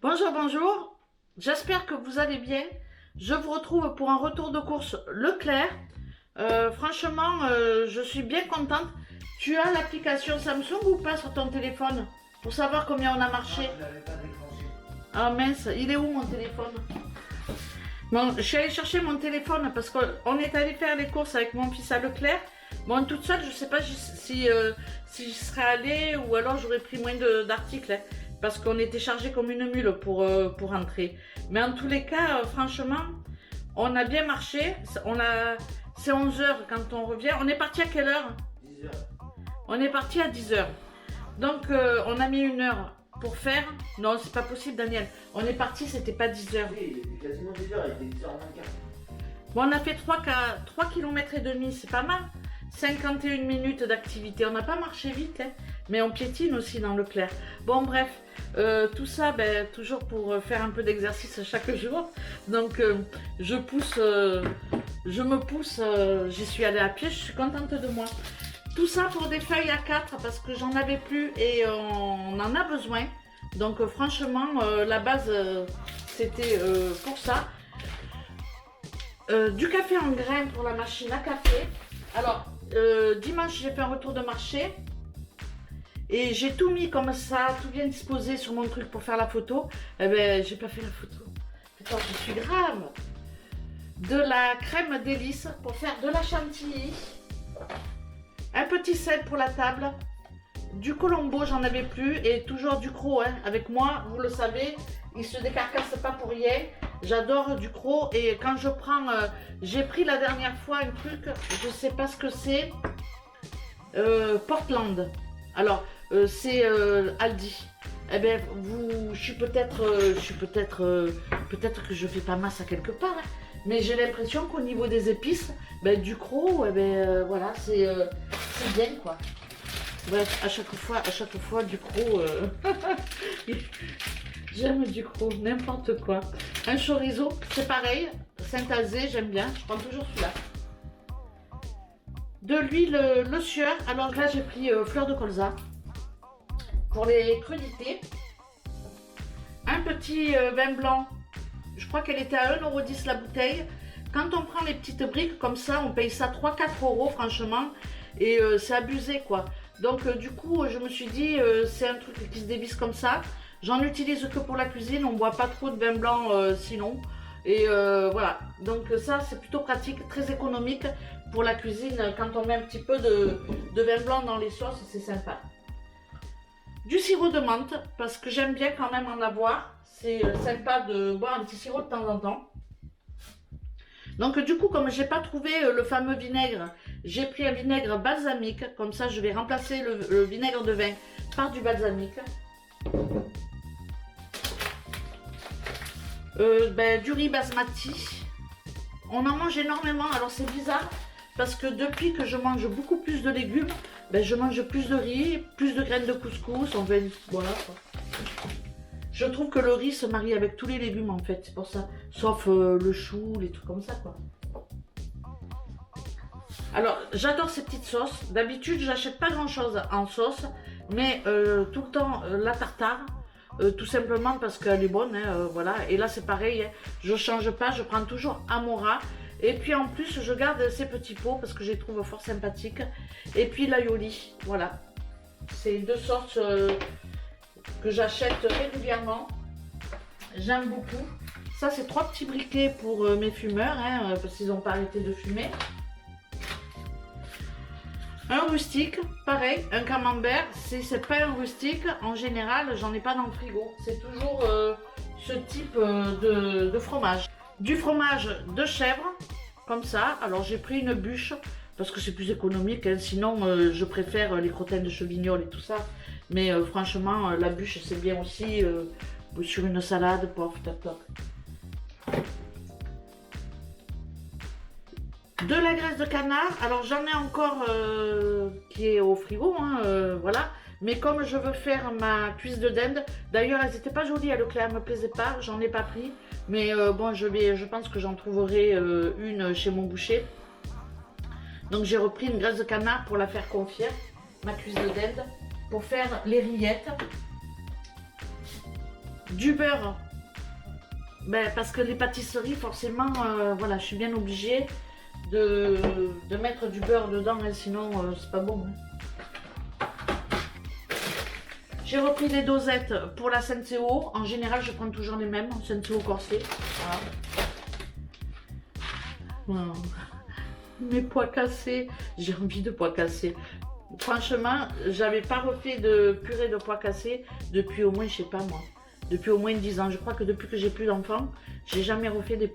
Bonjour, bonjour. J'espère que vous allez bien. Je vous retrouve pour un retour de course Leclerc. Franchement, je suis bien contente. Tu as l'application Samsung ou pas sur ton téléphone pour savoir combien on a marché? Je l'avais pas déclenché. Ah mince, il est où mon téléphone? Bon, je suis allée chercher mon téléphone parce qu'on est allé faire les courses avec mon fils à Leclerc. Bon, toute seule, je sais pas si j'y serais allée ou alors j'aurais pris moins d'articles, hein, parce qu'on était chargé comme une mule pour rentrer. Mais en tous les cas, franchement, on a bien marché. C'est 11 heures quand on revient. On est parti à quelle heure? 10 heures. On est parti à 10 heures. Donc, on a mis une heure pour faire. Non, c'est pas possible, Daniel. On est parti, c'était pas 10 heures. Oui, il était quasiment 10 heures, il était 10h24. Bon, on a fait 3 km et demi, c'est pas mal. 51 minutes d'activité. On n'a pas marché vite, hein, mais on piétine aussi dans Leclerc. Bon, bref, tout ça, ben, toujours pour faire un peu d'exercice chaque jour. Donc, je me pousse, j'y suis allée à pied, je suis contente de moi. Tout ça pour des feuilles A4 parce que j'en avais plus et on en a besoin. Donc, franchement, la base, c'était pour ça. Du café en grains pour la machine à café. Alors, dimanche, j'ai fait un retour de marché et j'ai tout mis comme ça, tout bien disposé sur mon truc pour faire la photo. Eh ben, j'ai pas fait la photo. Putain, je suis grave. De la crème délice pour faire de la chantilly. Un petit sel pour la table. Du Colombo, j'en avais plus. Et toujours du Ducros, hein. Avec moi, vous le savez, il se décarcasse pas pour rien. J'adore Ducros. Et quand je prends... j'ai pris la dernière fois un truc, je sais pas ce que c'est. Portland. Alors, c'est Aldi. Eh bien, je suis peut-être que je fais pas masse à quelque part, hein, mais j'ai l'impression qu'au niveau des épices, ben, Ducros, eh ben, voilà, c'est bien, quoi. Bref, à chaque fois, Ducros, j'aime Ducros, n'importe quoi. Un chorizo, c'est pareil, Saint-Azé, j'aime bien, je prends toujours celui-là. De l'huile, le sieur, alors là j'ai pris fleur de colza pour les crudités. Un petit vin blanc, je crois qu'elle était à 1,10 € la bouteille. Quand on prend les petites briques comme ça, on paye ça 3-4 € franchement. Et c'est abusé quoi. Donc du coup, je me suis dit, c'est un truc qui se dévisse comme ça. J'en utilise que pour la cuisine, on ne boit pas trop de vin blanc sinon. Et voilà, donc ça c'est plutôt pratique, très économique pour la cuisine. Quand on met un petit peu de vin blanc dans les sauces, c'est sympa. Du sirop de menthe, parce que j'aime bien quand même en avoir. C'est sympa de boire un petit sirop de temps en temps. Donc du coup, comme j'ai pas trouvé le fameux vinaigre, j'ai pris un vinaigre balsamique. Comme ça, je vais remplacer le vinaigre de vin par du balsamique. Du riz basmati. On en mange énormément, alors c'est bizarre. Parce que depuis que je mange beaucoup plus de légumes, je mange plus de riz, plus de graines de couscous, voilà quoi. Je trouve que le riz se marie avec tous les légumes en fait, c'est pour ça. Sauf le chou, les trucs comme ça quoi. Alors, j'adore ces petites sauces. D'habitude, j'achète pas grand chose en sauce, mais tout le temps la tartare. Tout simplement parce qu'elle est bonne, hein, voilà. Et là, c'est pareil, hein. Je change pas, je prends toujours Amora. Et puis en plus, je garde ces petits pots parce que je les trouve fort sympathiques. Et puis l'aioli, voilà. C'est deux sortes que j'achète régulièrement. J'aime beaucoup. Ça, c'est 3 petits briquets pour mes fumeurs, hein, parce qu'ils n'ont pas arrêté de fumer. Un rustique, pareil, un camembert. Si c'est pas un rustique, en général, j'en ai pas dans le frigo. C'est toujours ce type de fromage. Du fromage de chèvre, comme ça. Alors j'ai pris une bûche parce que c'est plus économique, hein. Sinon je préfère les crottins de chevignols et tout ça. Mais franchement, la bûche c'est bien aussi sur une salade, pof, toc toc. De la graisse de canard, alors j'en ai encore qui est au frigo, hein, voilà. Mais comme je veux faire ma cuisse de dinde, d'ailleurs elles n'étaient pas jolies à Leclerc, elles me plaisaient pas, j'en ai pas pris. Mais bon, je pense que j'en trouverai une chez mon boucher. Donc j'ai repris une graisse de canard pour la faire confire, ma cuisse de dinde, pour faire les rillettes. du beurre. Ben, parce que les pâtisseries, forcément, voilà, je suis bien obligée de mettre du beurre dedans, hein, sinon c'est pas bon. Hein. J'ai repris des dosettes pour la Senseo. En général, je prends toujours les mêmes, Senseo corset. Voilà. Mes pois cassés, j'ai envie de pois cassés. Franchement, j'avais pas refait de purée de pois cassés depuis au moins, je sais pas moi, depuis au moins 10 ans. Je crois que depuis que j'ai plus d'enfants, j'ai jamais refait des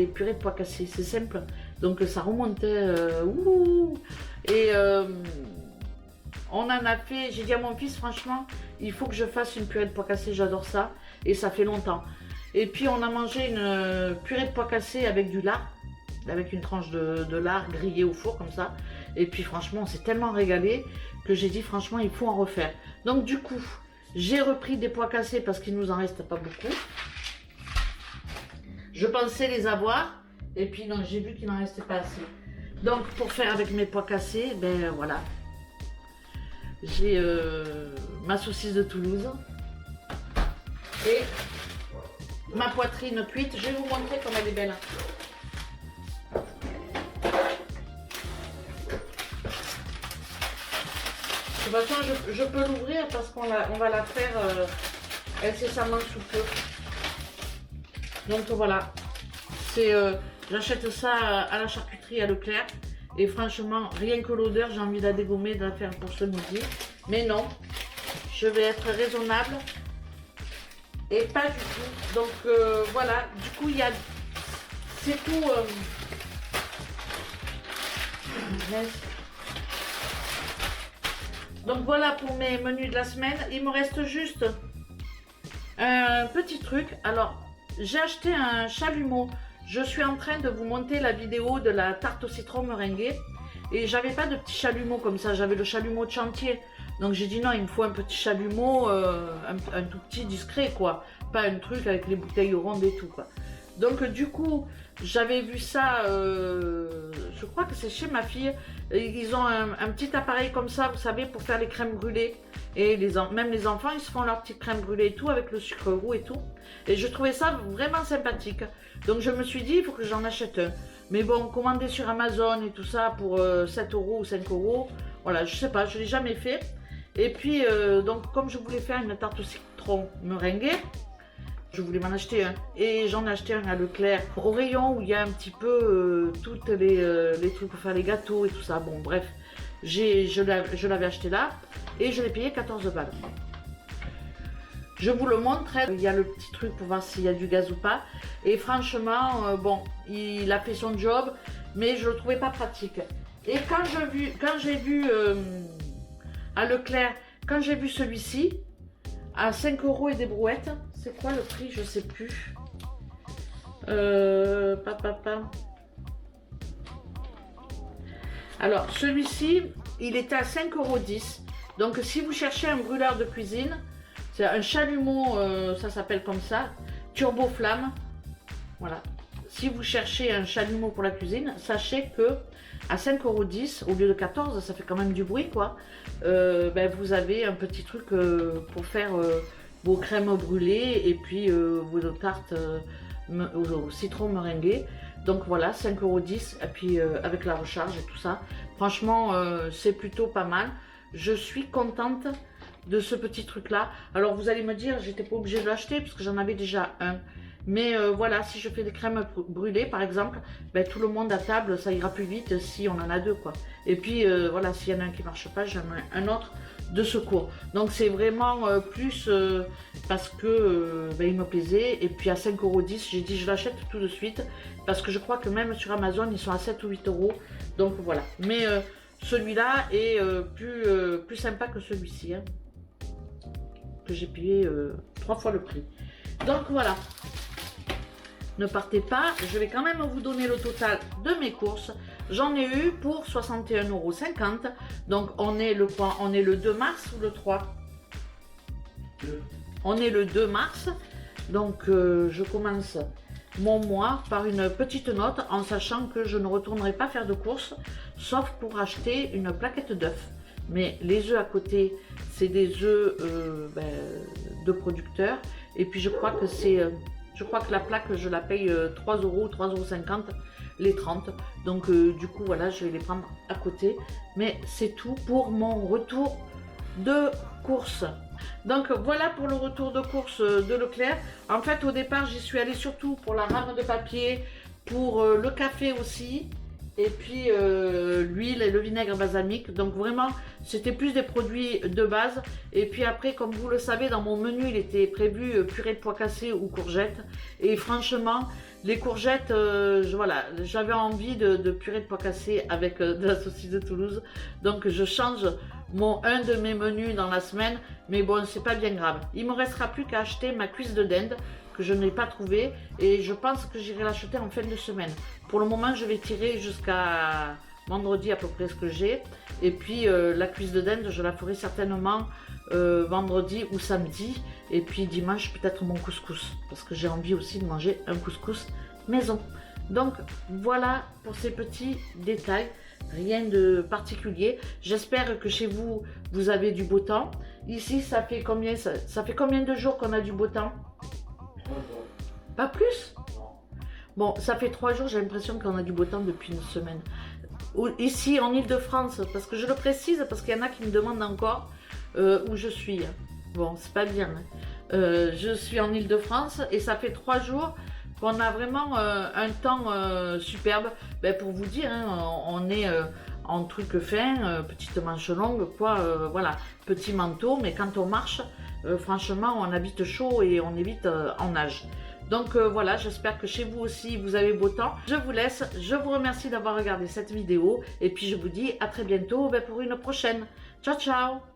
purées de pois cassés. C'est simple. Donc ça remontait. Et on en a fait, j'ai dit à mon fils, franchement, il faut que je fasse une purée de pois cassés, j'adore ça. Et ça fait longtemps. Et puis on a mangé une purée de pois cassés avec du lard, avec une tranche de lard grillé au four comme ça. Et puis franchement, on s'est tellement régalé que j'ai dit franchement, il faut en refaire. Donc du coup, j'ai repris des pois cassés parce qu'il nous en reste pas beaucoup. Je pensais les avoir et puis non, j'ai vu qu'il n'en restait pas assez. Donc pour faire avec mes pois cassés, ben voilà. J'ai ma saucisse de Toulouse et ma poitrine cuite. Je vais vous montrer comme elle est belle. De toute façon, je peux l'ouvrir parce qu'on va la faire incessamment sous peu. Donc voilà, j'achète ça à la charcuterie à Leclerc. Et franchement, rien que l'odeur, j'ai envie de la dégommer, de la faire pour ce midi. Mais non, je vais être raisonnable. Et pas du tout. Donc voilà, du coup, c'est tout. Donc voilà pour mes menus de la semaine. Il me reste juste un petit truc. Alors, j'ai acheté un chalumeau. Je suis en train de vous monter la vidéo de la tarte au citron meringuée. Et j'avais pas de petit chalumeau comme ça. J'avais le chalumeau de chantier. Donc j'ai dit non, il me faut un petit chalumeau, un tout petit discret quoi. Pas un truc avec les bouteilles rondes et tout quoi. Donc du coup, j'avais vu ça, je crois que c'est chez ma fille. Ils ont un petit appareil comme ça, vous savez, pour faire les crèmes brûlées. Et même les enfants, ils se font leur petite crème brûlée et tout, avec le sucre roux et tout. Et je trouvais ça vraiment sympathique. Donc je me suis dit, il faut que j'en achète un. Mais bon, commander sur Amazon et tout ça pour 7 € ou 5 €, voilà, je sais pas, je ne l'ai jamais fait. Et puis, donc comme je voulais faire une tarte au citron meringuée, je voulais m'en acheter un. Et j'en ai acheté un à Leclerc, au rayon où il y a un petit peu toutes les trucs pour faire les gâteaux et tout ça. Bon, bref, je l'avais acheté là et je l'ai payé 14 balles. Je vous le montre, il y a le petit truc pour voir s'il y a du gaz ou pas. Et franchement, bon, il a fait son job, mais je le trouvais pas pratique. Et quand j'ai vu à Leclerc, quand j'ai vu celui-ci, à 5 € et des brouettes, c'est quoi le prix? Je sais plus. Alors, celui-ci, il était à 5,10 €. Donc, si vous cherchez un brûleur de cuisine, c'est un chalumeau, ça s'appelle comme ça, turbo flamme. Voilà. Si vous cherchez un chalumeau pour la cuisine, sachez que à 5,10 € au lieu de 14, ça fait quand même du bruit quoi. Ben, vous avez un petit truc pour faire vos crèmes brûlées et puis vos tartes au citron meringué. Donc voilà, 5,10 € et puis avec la recharge et tout ça. Franchement, c'est plutôt pas mal. Je suis contente de ce petit truc là. Alors vous allez me dire, j'étais pas obligée de l'acheter parce que j'en avais déjà un. Mais voilà, si je fais des crèmes brûlées par exemple, ben, tout le monde à table, ça ira plus vite si on en a deux quoi. Et puis voilà, s'il y en a un qui marche pas, j'en ai un autre de secours. Donc c'est vraiment plus parce que ben, il me plaisait. Et puis à 5,10 €, j'ai dit je l'achète tout de suite. Parce que je crois que même sur Amazon, ils sont à 7 ou 8 €. Donc voilà. Mais celui-là est plus sympa que celui-ci. Hein, que j'ai payé 3 fois le prix. Donc voilà. Ne partez pas, je vais quand même vous donner le total de mes courses. J'en ai eu pour 61,50 €. Donc on est le quoi? On est le 2 mars ou le 3? On est le 2 mars. Donc je commence mon mois par une petite note en sachant que je ne retournerai pas faire de courses sauf pour acheter une plaquette d'œufs. Mais les œufs à côté, c'est des œufs de producteurs. Et puis je crois que je crois que la plaque, je la paye 3 euros, 3,50 € les 30. Donc du coup, voilà, je vais les prendre à côté. Mais c'est tout pour mon retour de course. Donc voilà pour le retour de course de Leclerc. En fait, au départ, j'y suis allée surtout pour la rame de papier, pour le café aussi, et puis l'huile et le vinaigre balsamique. Donc vraiment, c'était plus des produits de base. Et puis après, comme vous le savez, dans mon menu, il était prévu purée de pois cassés ou courgettes. Et franchement, les courgettes, voilà, j'avais envie de purée de pois cassés avec de la saucisse de Toulouse. Donc je change un de mes menus dans la semaine, mais bon, c'est pas bien grave. Il me restera plus qu'à acheter ma cuisse de dinde que je n'ai pas trouvée et je pense que j'irai l'acheter en fin de semaine. Pour le moment, je vais tirer jusqu'à vendredi à peu près ce que j'ai, et puis la cuisse de dinde, je la ferai certainement vendredi ou samedi, et puis dimanche peut-être mon couscous, parce que j'ai envie aussi de manger un couscous maison. Donc voilà pour ces petits détails. Rien de particulier. J'espère que chez vous, vous avez du beau temps. Ici, ça fait combien, ça fait combien de jours qu'on a du beau temps? 3 jours. Pas plus? Non. Bon, ça fait 3 jours, j'ai l'impression qu'on a du beau temps depuis une semaine. Ici, en Ile-de-France, parce que je le précise, parce qu'il y en a qui me demandent encore où je suis. Bon, c'est pas bien. Je suis en Ile-de-France et ça fait 3 jours qu'on a vraiment un temps superbe. Ben, pour vous dire, hein, on est en truc fin, petite manche longue, quoi, voilà, petit manteau, mais quand on marche, franchement, on habite chaud et on évite en nage. Donc voilà, j'espère que chez vous aussi, vous avez beau temps. Je vous laisse, je vous remercie d'avoir regardé cette vidéo, et puis je vous dis à très bientôt pour une prochaine. Ciao, ciao!